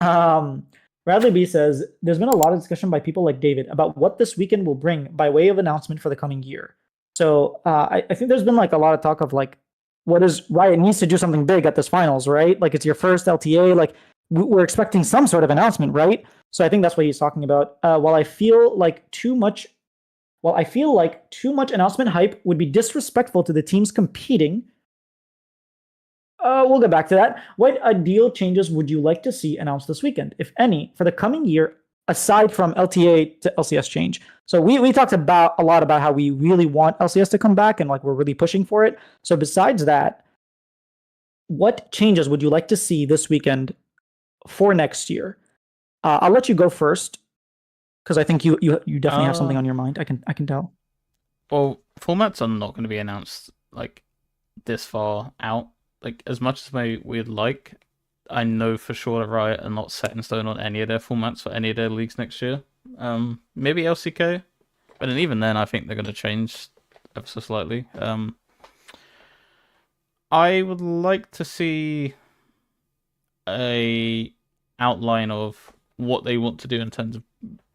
Um, Bradley B says there's been a lot of discussion by people like David about what this weekend will bring by way of announcement for the coming year. So I think there's been like a lot of talk of like what is Riot needs to do something big at this finals, right? Like it's your first LTA, like we're expecting some sort of announcement, right? So I think that's what he's talking about. While I feel like too much announcement hype would be disrespectful to the teams competing, we'll get back to that. What ideal changes would you like to see announced this weekend, if any, for the coming year, aside from LTA to LCS change? So we talked about a lot about how we really want LCS to come back and like we're really pushing for it. So besides that, what changes would you like to see this weekend for next year? I'll let you go first because I think you definitely have something on your mind. I can tell. Well, formats are not going to be announced like this far out. Like as much as we'd like, I know for sure that Riot are not set in stone on any of their formats for any of their leagues next year. Maybe LCK, but then even then, I think they're going to change ever so slightly. I would like to see a outline of what they want to do in terms of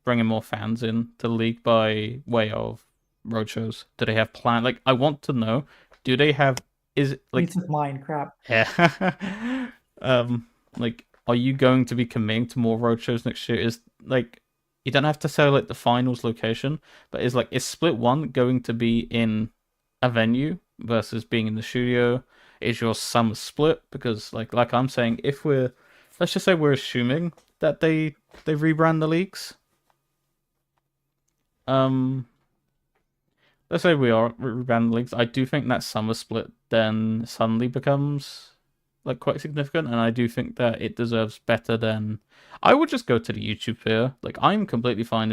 bringing more fans in to the league by way of roadshows. Do they have plan? Like, I want to know. Do they have? Is it like? It's mine. Crap. Yeah. Like, are you going to be committing to more roadshows next year? Is like, you don't have to say like the finals location, but is split one going to be in a venue versus being in the studio? Is your summer split? Because like I'm saying, if let's just say we're assuming that they rebrand the leagues. Let's say we are rebrand the leagues. I do think that summer split then suddenly becomes like quite significant, and I do think that it deserves better than. I would just go to the YouTube sphere. Like I'm completely fine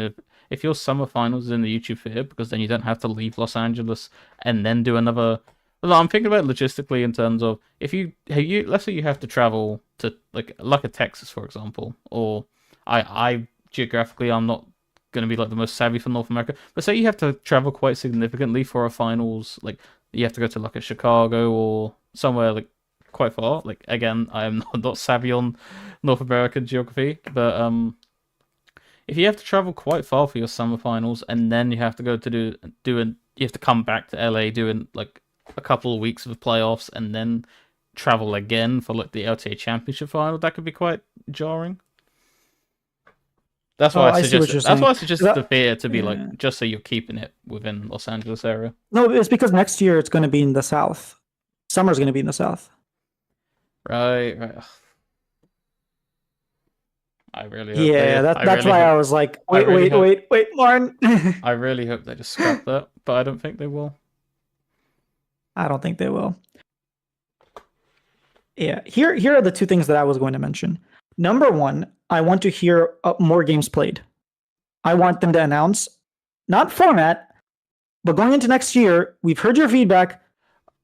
if your summer finals is in the YouTube sphere, because then you don't have to leave Los Angeles and then do another. Well, I'm thinking about it logistically in terms of if you let's say you have to travel to like a Texas, for example, or I geographically I'm not going to be like the most savvy for North America, but say you have to travel quite significantly for a finals, like you have to go to like a Chicago or somewhere like quite far. Like again, I am not savvy on North American geography, but if you have to travel quite far for your summer finals and then you have to go to you have to come back to LA doing like a couple of weeks of playoffs and then travel again for like the LTA Championship final, that could be quite jarring. That's Oh, why I I see what suggested. you're That's saying. why I suggested the That, fair to be like yeah. just so you're keeping it within Los Angeles area. No, it's because next year it's going to be in the South. Summer's going to be in the South. Right, right. Ugh. I really hope Yeah, they. I that's really why I hope. was like, I wait, really wait, hope. wait, wait, Marn. I really hope they just scrap that, but I don't think they will. I don't think they will. Yeah, here are the two things that I was going to mention. Number one, I want to hear more games played. I want them to announce not format, but going into next year, we've heard your feedback.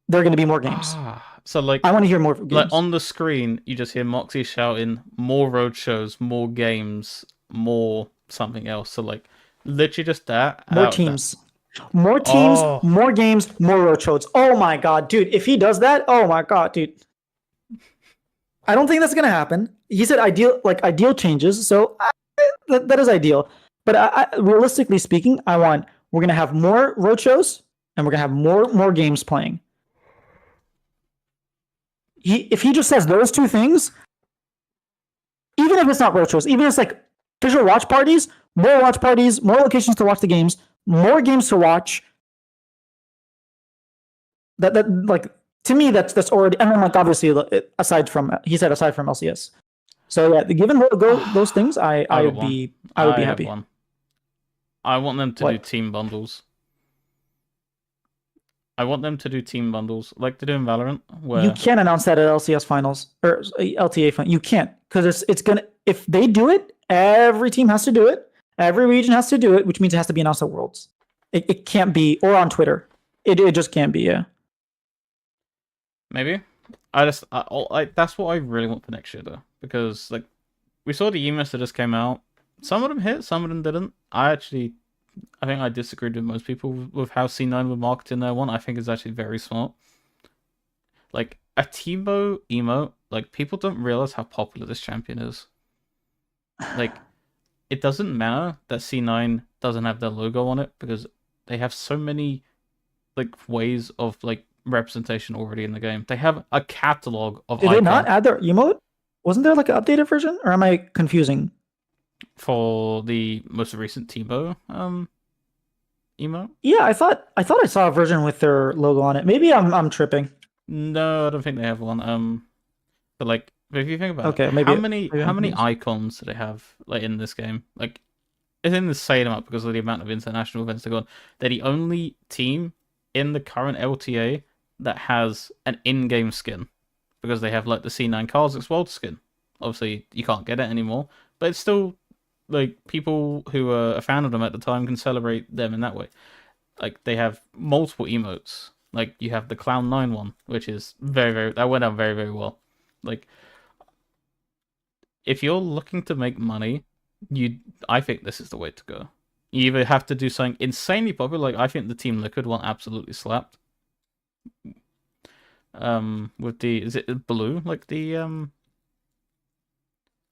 There are going to be more games. So I want to hear more like games. on the screen, you just hear Moxie shouting more road shows, more games, more something else. So like literally just that More out that. teams. More teams, Oh, more games, more road shows. Oh my god, dude. If he does that, oh my god, dude. I don't think that's gonna happen. He said ideal changes, so that is ideal. But realistically speaking, we're gonna have more road shows and we're gonna have more games playing. If he just says those two things, even if it's not road shows, even if it's like visual watch parties, more locations to watch the games, more games to watch. That like to me that's already, and then like obviously aside from LCS. So yeah, given those things, I got one. I would I be have happy. one. I want them to do What? team bundles. I want them to do team bundles like they do in Valorant, You where can't announce that at LCS finals or LTA finals. You can't, because it's gonna, if they do it, every team has to do it. Every region has to do it, which means it has to be announced at Worlds. It can't be, or on Twitter. It just can't be. Yeah. maybe that's what I really want for next year though, because like we saw the emails that just came out. Some of them hit, some of them didn't. I think I disagreed with most people with how C9 were marketing their one. I think it's actually very smart. Like a Teemo emote, like people don't realize how popular this champion is. Like, it doesn't matter that C9 doesn't have their logo on it because they have so many like ways of like representation already in the game. They have a catalog of Did they not icons add their emote? Wasn't there like an updated version, or am I confusing? for the most recent Tebow emote. Yeah, I thought I saw a version with their logo on it. Maybe I'm tripping. No, I don't think they have one. But like, if you think about it, Okay, maybe how I'm many confused. icons do they have like in this game? Like, it's in the same amount because of the amount of international events they got. They're the only team in the current LTA that has an in-game skin because they have like the C9 Kazakh's World skin. Obviously, you can't get it anymore, but it's still like people who are a fan of them at the time can celebrate them in that way. Like they have multiple emotes. Like you have the Clown9 one, which is very that went out very well. Like if you're looking to make money, I think this is the way to go. You either have to do something insanely popular, like I think the Team Liquid one absolutely slapped. With the is it blue? Like the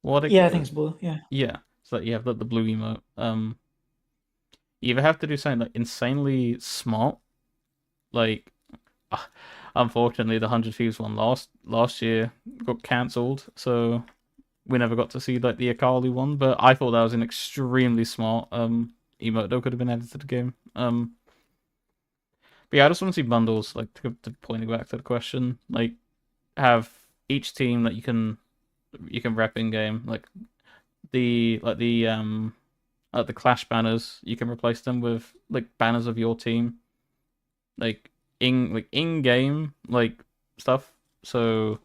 what Yeah, I think it's blue. Yeah. yeah. So you have the blue emote. You either have to do something like insanely smart, like unfortunately the 100 Thieves one last year got cancelled, so we never got to see like the Akali one. But I thought that was an extremely smart emote that could have been added to the game. But yeah, I just want to see bundles. Like to pointing back to the question, like have each team that you can rep in game, like the Clash banners. You can replace them with like banners of your team, like in game like stuff. So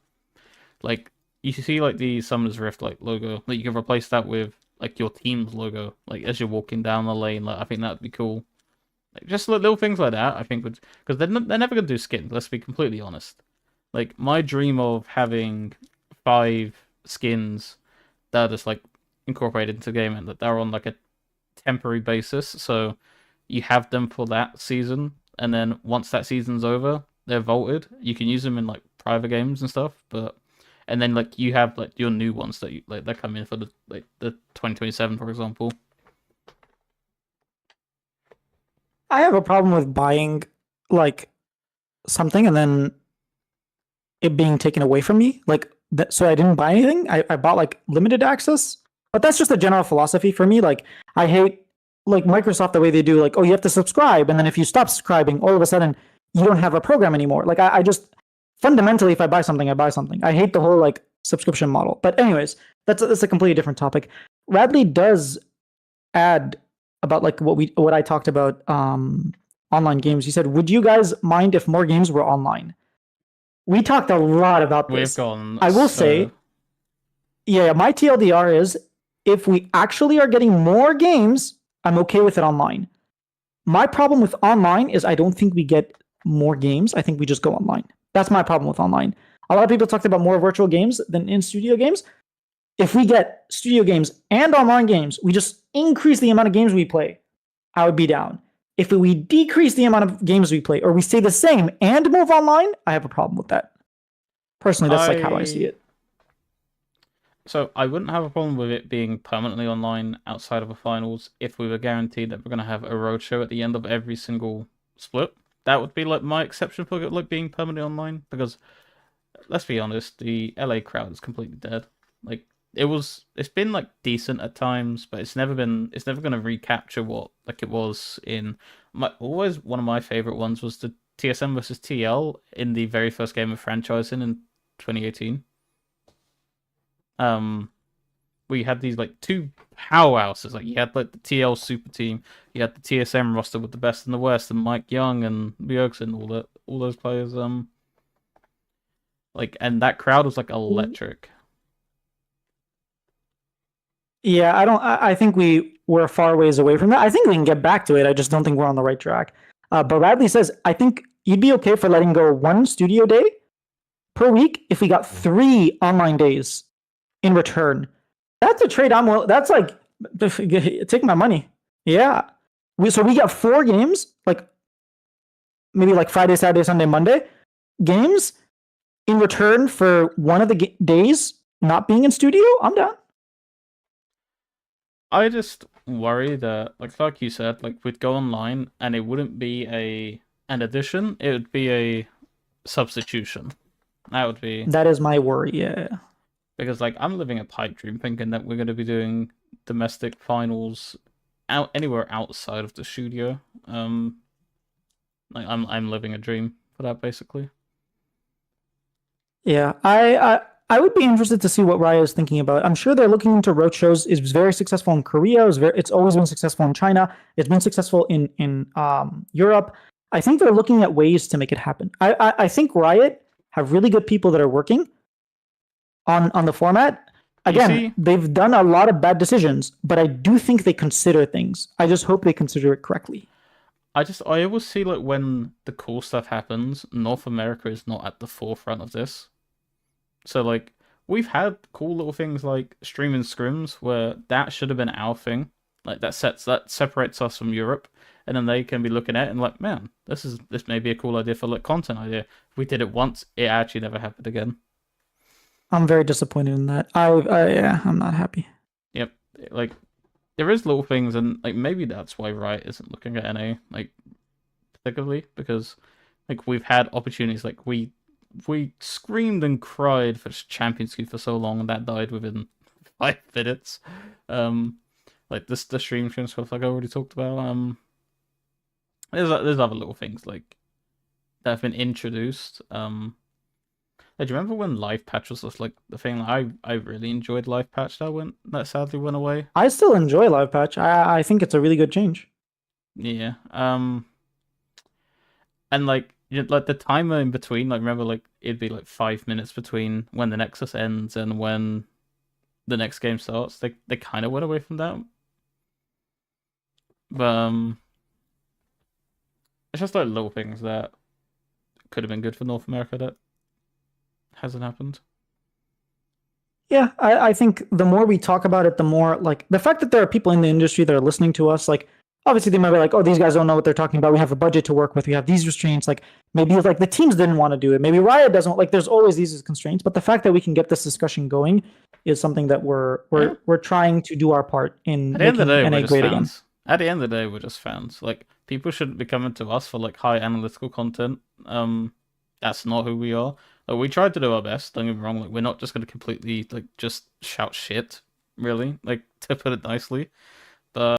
like you see like the Summoner's Rift like logo, like you can replace that with like your team's logo, like as you're walking down the lane. Like I think that'd be cool. Like just little things like that. I think would because they're never gonna do skins. Let's be completely honest. Like my dream of having 5 skins that are just like incorporated into the game and that they're on like a temporary basis. So you have them for that season, and then once that season's over, they're vaulted. You can use them in like private games and stuff, but and then like you have like your new ones that you like that come in for the 2027, for example. I have a problem with buying like something and then it being taken away from me. Like that, so I didn't buy anything. I bought like limited access. But that's just a general philosophy for me. Like I hate like Microsoft the way they do, like, oh, you have to subscribe, and then if you stop subscribing, all of a sudden you don't have a program anymore. Like I just fundamentally, if I buy something, I buy something. I hate the whole like subscription model. But anyways, that's a completely different topic. Radley does add about like what I talked about online games. He said, "Would you guys mind if more games were online?" We talked a lot about We've this. gone I will so say, yeah, my TLDR is if we actually are getting more games, I'm okay with it online. My problem with online is I don't think we get more games. I think we just go online. That's my problem with online. A lot of people talked about more virtual games than in studio games. If we get studio games and online games, we just increase the amount of games we play, I would be down. If we decrease the amount of games we play or we stay the same and move online, I have a problem with that. Personally, that's like how I see I it. so I wouldn't have a problem with it being permanently online outside of the finals if we were guaranteed that we're gonna have a roadshow at the end of every single split. That would be like my exception for it, like being permanently online because let's be honest, the LA crowd is completely dead. Like it's been like decent at times, but it's never gonna recapture what like it was in my always one of my favorite ones was the TSM versus TL in the very first game of franchising in 2018. Um, we had these like two powerhouses. Like you had like the TL super team, you had the TSM roster with the best in the West, and Mike Young and Bjergsen, all those players. Like and that crowd was like electric. Yeah, I think we're far ways away from that. I think we can get back to it. I just don't think we're on the right track. But Radley says, I think you'd be okay for letting go one studio day per week if we got 3 online days in return. That's a trade I'm willing. That's like take my money. Yeah. So we got 4 games, like maybe like Friday, Saturday, Sunday, Monday games in return for one of the days not being in studio. I'm down. I just worry that, like you said, like we'd go online and it wouldn't be an addition, it would be a substitution. That would be That is my worry. Yeah. because like I'm living a pipe dream thinking that we're going to be doing domestic finals out anywhere outside of the studio. Like I'm living a dream for that basically. Yeah, I would be interested to see what Raya is thinking about. I'm sure they're looking into road shows. It's very successful in Korea. It's always been successful in China. It's been successful in Europe. I think they're looking at ways to make it happen. I think Riot have really good people that are working on the format. You Again, see, they've done a lot of bad decisions, but I do think they consider things. I just hope they consider it correctly. I always see like when the cool stuff happens, North America is not at the forefront of this. So like we've had cool little things like streaming scrims where that should have been our thing. Like that separates us from Europe, and then they can be looking at it and like, man, this may be a cool idea for like content idea. If we did it once, it actually never happened again. I'm very disappointed in that. Yeah, I'm not happy. Yep. Like there is little things, and like maybe that's why Riot isn't looking at NA like particularly because like we've had opportunities like we screamed and cried for Champions League for so long, and that died within 5 minutes. Like the stream stuff, like I already talked about. There's other little things like that have been introduced. Do you remember when Live Patch was just like the thing? I really enjoyed Live Patch that sadly went away. I still enjoy Live Patch. I think it's a really good change. Yeah. And like like the timer in between, like remember like it'd be like 5 minutes between when the Nexus ends and when the next game starts. They kind of went away from that. But it's just like little things that could have been good for North America that hasn't happened. Yeah, I think the more we talk about it, the more like the fact that there are people in the industry that are listening to us, like obviously they might be like, oh, these guys don't know what they're talking about. We have a budget to work with. We have these restraints. Like maybe like the teams didn't want to do it. Maybe Riot doesn't. Like there's always these constraints. But the fact that we can get this discussion going is something that Yeah. we're trying to do our part in At the end of making the day, we're NA just great again. fans. At the end of the day, we're just fans. Like people shouldn't be coming to us for like high analytical content. That's not who we are. Like we tried to do our best. Don't get me wrong. Like we're not just gonna completely like just shout shit. Really, like to put it nicely. But